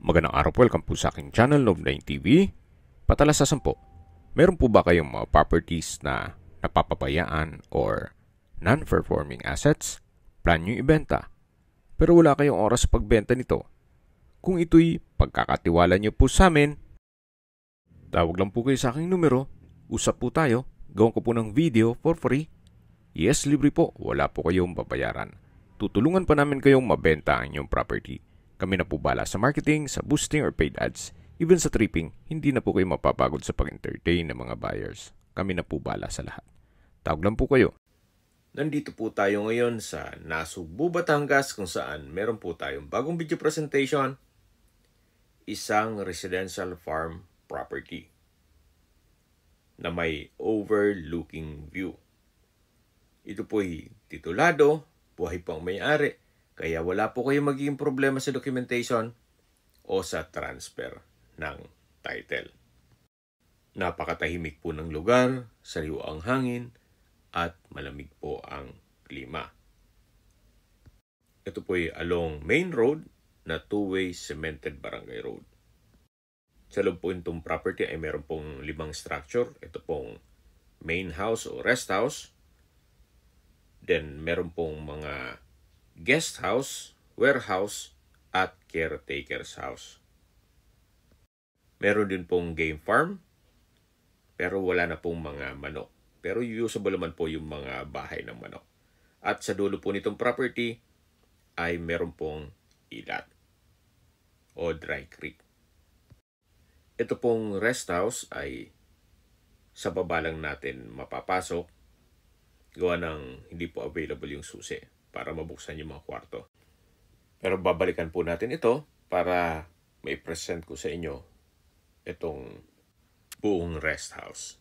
Magandang araw po, welcome po sa aking channel, Noob9 TV. Patalasasan po, meron po ba kayong mga properties na napapabayaan or non-performing assets? Plan nyo ibenta, pero wala kayong oras sa pagbenta nito. Kung ito'y pagkakatiwala nyo po sa amin, tawag lang po kayo sa aking numero, usap po tayo, gawin ko po ng video for free. Yes, libre po, wala po kayong babayaran. Tutulungan pa namin kayong mabenta ang inyong property. Kami na po bala sa marketing, sa boosting or paid ads. Even sa tripping, hindi na po kayo mapapagod sa pag-entertain ng mga buyers. Kami na po bala sa lahat. Tawag lang po kayo. Nandito po tayo ngayon sa Nasugbu, Batangas kung saan meron po tayong bagong video presentation. Isang residential farm property na may overlooking view. Ito po'y titulado, buhay po ang may-ari. Kaya wala po kayong magiging problema sa documentation o sa transfer ng title. Napakatahimik po ng lugar, sariwa ang hangin, at malamig po ang klima. Ito po ay along main road na two-way cemented barangay road. Sa loob po itong property ay meron pong 5 structure. Ito pong main house o rest house. Then meron pong mga guest house, warehouse, at caretaker's house. Meron din pong game farm, pero wala na pong mga manok. Pero usable naman po yung mga bahay ng manok. At sa dulo po nitong property ay meron pong ilat o dry creek. Ito pong rest house ay sa baba lang natin mapapasok gawa ng hindi po available yung susi para mabuksan yung mga kwarto. Pero babalikan po natin ito para may present ko sa inyo itong buong rest house.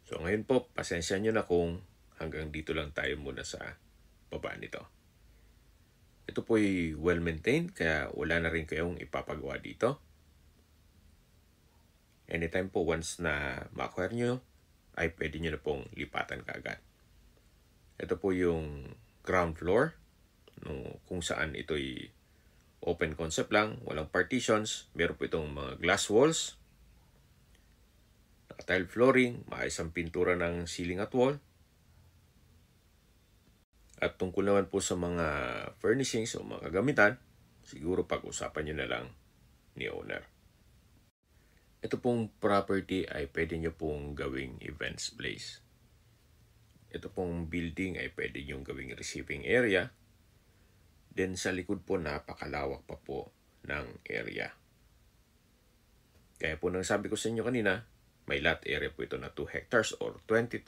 So ngayon po, pasensya nyo na kung hanggang dito lang tayo muna sa baba nito. Ito po ay well-maintained kaya wala na rin kayong ipapagawa dito. Anytime po once na ma-acquire nyo, ay pwede nyo na pong lipatan kaagad. Ito po yung ground floor, kung saan ito'y open concept lang, walang partitions. Meron po itong mga glass walls, tile flooring, maayos ang pintura ng ceiling at wall. At tungkol naman po sa mga furnishings o mga kagamitan, siguro pag-usapan nyo na lang ni owner. Ito pong property ay pwede nyo pong gawing events place. Ito pong building ay pwede nyo gawing receiving area. Then sa likod po napakalawak pa po ng area. Kaya po nang sabi ko sa inyo kanina, may lot area po ito na 2 hectares or 20,000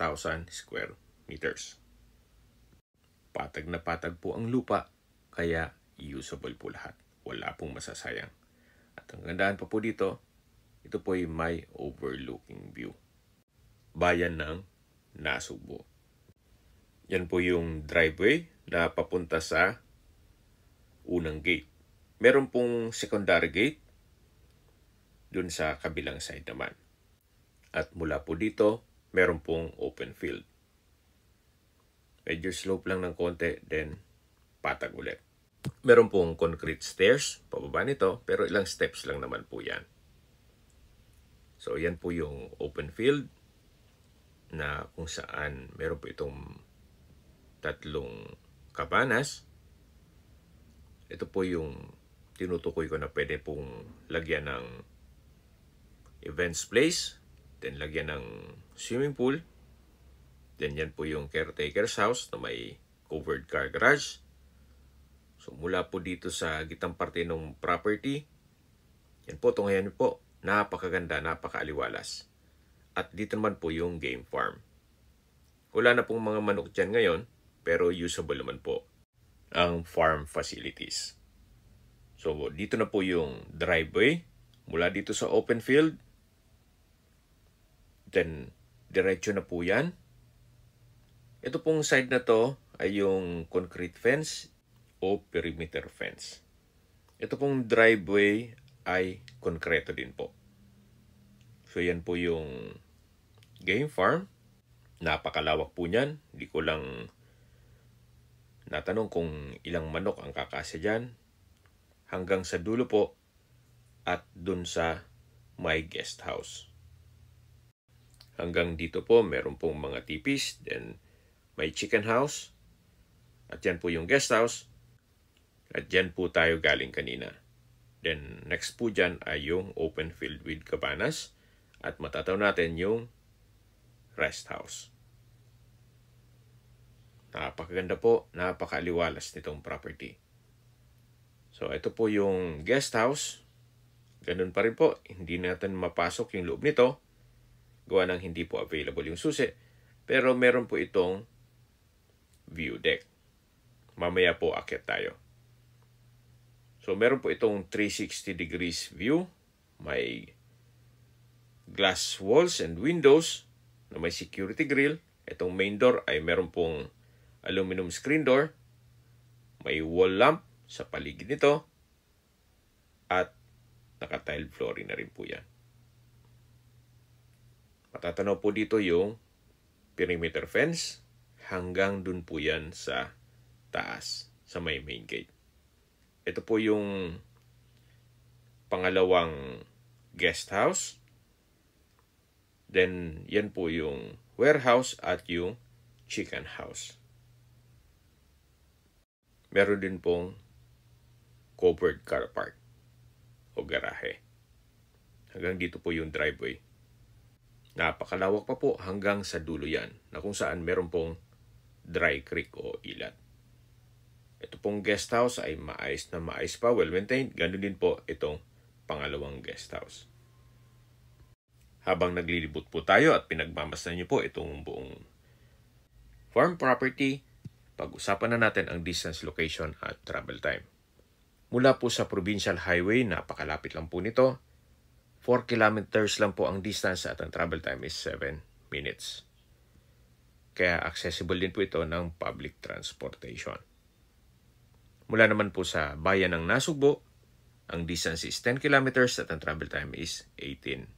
square meters. Patag na patag po ang lupa, kaya usable po lahat. Wala pong masasayang. At ang gandaan pa po dito, ito po ay may overlooking view. Bayan ng Nasugbu. Yan po yung driveway na papunta sa unang gate. Meron pong secondary gate dun sa kabilang side naman. At mula po dito, meron pong open field. Medyo slope lang ng konti, then patag ulit. Meron pong concrete stairs, pababa nito, pero ilang steps lang naman po yan. So yan po yung open field na kung saan meron po itong 3 cabanas. Ito po yung tinutukoy ko na pwede pong lagyan ng events place, then lagyan ng swimming pool, then yan po yung caretaker's house na may covered car garage. So mula po dito sa gitang parte ng property, yan po, tunghayan po, napakaganda, napakaaliwalas. At dito naman po yung game farm. Wala na pong mga manok dyan ngayon, pero usable naman po ang farm facilities. So dito na po yung driveway mula dito sa open field. Then diretso na po yan. Ito pong side na to ay yung concrete fence o perimeter fence. Ito pong driveway ay konkreto din po. So yan po yung game farm. Napakalawak po niyan. Hindi ko lang natanong kung ilang manok ang kakasya dyan. Hanggang sa dulo po at dun sa my guest house. Hanggang dito po, meron pong mga tipis, then may chicken house, at yan po yung guest house, at dyan po tayo galing kanina. Then next po dyan ay yung open field with cabanas, at matataw natin yung rest house. Napakaganda po, napakaliwalas nitong property. So ito po yung guest house. Ganun pa rin po, hindi natin mapasok yung loob nito. Gawa ng hindi po available yung susi. Pero meron po itong view deck. Mamaya po akyat tayo. So meron po itong 360 degrees view. May glass walls and windows na may security grill. Itong main door ay meron pong aluminum screen door. May wall lamp sa paligid nito. At naka-tile flooring na rin po yan. Matatanaw po dito yung perimeter fence. Hanggang dun po yan sa taas, sa may main gate. Ito po yung pangalawang guest house. Then, yan po yung warehouse at yung chicken house. Meron din pong covered car park o garahe. Hanggang dito po yung driveway. Napakalawak pa po hanggang sa dulo yan, na kung saan meron pong dry creek o ilat. Ito pong guest house ay maayos na maayos pa, well-maintained. Ganun din po itong pangalawang guest house. Habang naglilibot po tayo at pinagmamasdan niyo po itong buong farm property, pag-usapan na natin ang distance, location at travel time. Mula po sa provincial highway, napakalapit lang po nito. 4 kilometers lang po ang distance at ang travel time is 7 minutes. Kaya accessible din po ito ng public transportation. Mula naman po sa bayan ng Nasugbo, ang distance is 10 kilometers at ang travel time is 18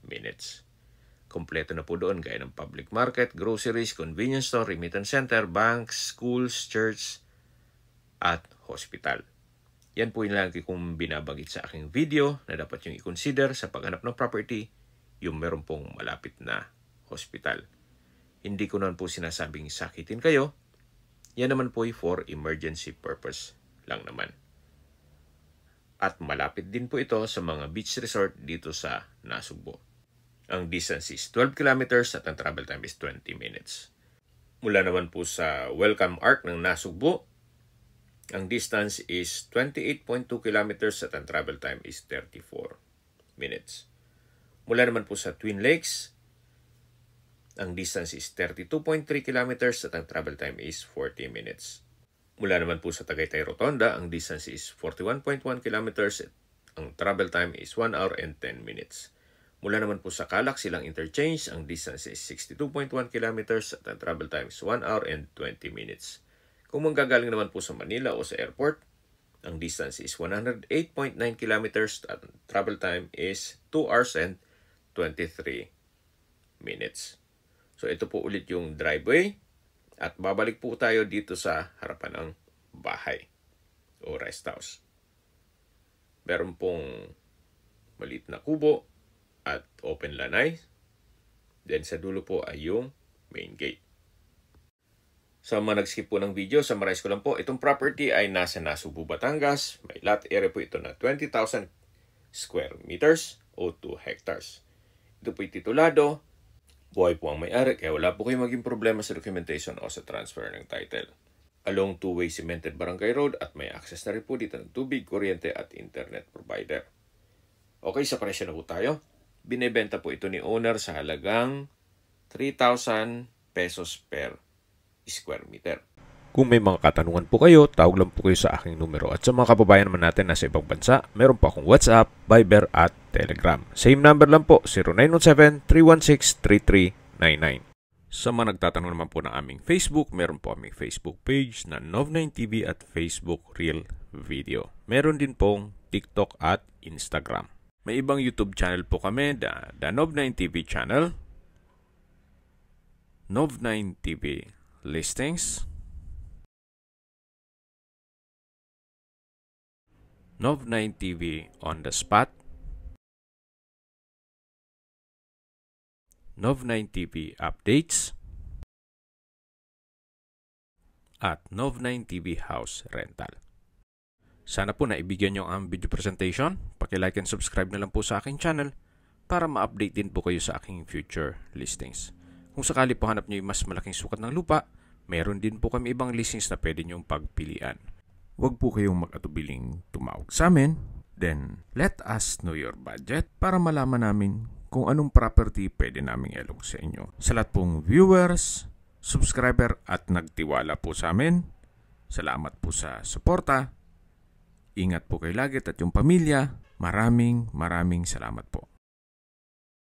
minutes. Kompleto na po doon gaya ng public market, groceries, convenience store, remittance center, banks, schools, church, at hospital. Yan po yung lagi kong binabanggit sa aking video na dapat yung i-consider sa paghanap ng property, yung meron pong malapit na hospital. Hindi ko naman po sinasabing sakitin kayo. Yan naman po for emergency purpose lang naman. At malapit din po ito sa mga beach resort dito sa Nasugbo. Ang distance is 12 kilometers at ang travel time is 20 minutes. Mula naman po sa Welcome Arc ng Nasugbo, ang distance is 28.2 kilometers at ang travel time is 34 minutes. Mula naman po sa Twin Lakes, ang distance is 32.3 kilometers at ang travel time is 40 minutes. Mula naman po sa Tagaytay Rotonda, ang distance is 41.1 kilometers at ang travel time is 1 hour and 10 minutes. Mula naman po sa Calac Silang Interchange, ang distance is 62.1 kilometers at ang travel time is 1 hour and 20 minutes. Kung manggagaling naman po sa Manila o sa airport, ang distance is 108.9 kilometers at ang travel time is 2 hours and 23 minutes. So ito po ulit yung driveway at babalik po tayo dito sa harapan ng bahay o rest house. Meron pong maliit na kubo at open lanay. Then sa dulo po ay yung main gate. Sa mga nag-skip po ng video, summarize ko lang po, itong property ay nasa Nasugbo, Batangas. May lot area po ito na 20,000 square meters o 2 hectares. Ito po titulado. Buhay po ang may-ari kaya wala po kayong maging problema sa documentation o sa transfer ng title. Along two-way cemented barangay road at may access na rin po dito ng tubig, kuryente at internet provider. Okay, sa presyo na po tayo. Binebenta po ito ni owner sa halagang 3,000 pesos per square meter. Kung may mga katanungan po kayo, tawag lang po kayo sa aking numero. At sa mga kababayan naman natin na sa ibang bansa, meron po akong WhatsApp, Viber at Telegram. Same number lang po, 0917-316-3399. Sa mga nagtatanong naman po ng aming Facebook, meron po aming Facebook page na Nov9TV at Facebook Real Video. Meron din pong TikTok at Instagram. May ibang YouTube channel po kami, the Nov9TV channel, Nov9TV Listings, Nov9 TV on the spot, Nov9 TV updates, at Nov9 TV house rental. Sana po naibigyan nyo ang video presentation. Paki-like and subscribe na lang po sa aking channel para ma-update din po kayo sa aking future listings. Kung sakali po hanap nyo yung mas malaking sukat ng lupa, meron din po kami ibang listings na pwede nyong pagpilian. Huwag po kayong mag-atubiling tumawag sa amin. Then, let us know your budget para malaman namin kung anong property pwede naming ilog sa inyo. Sa lahat pong viewers, subscriber at nagtiwala po sa amin, salamat po sa suporta. Ingat po kayo lagi at yung pamilya. Maraming salamat po.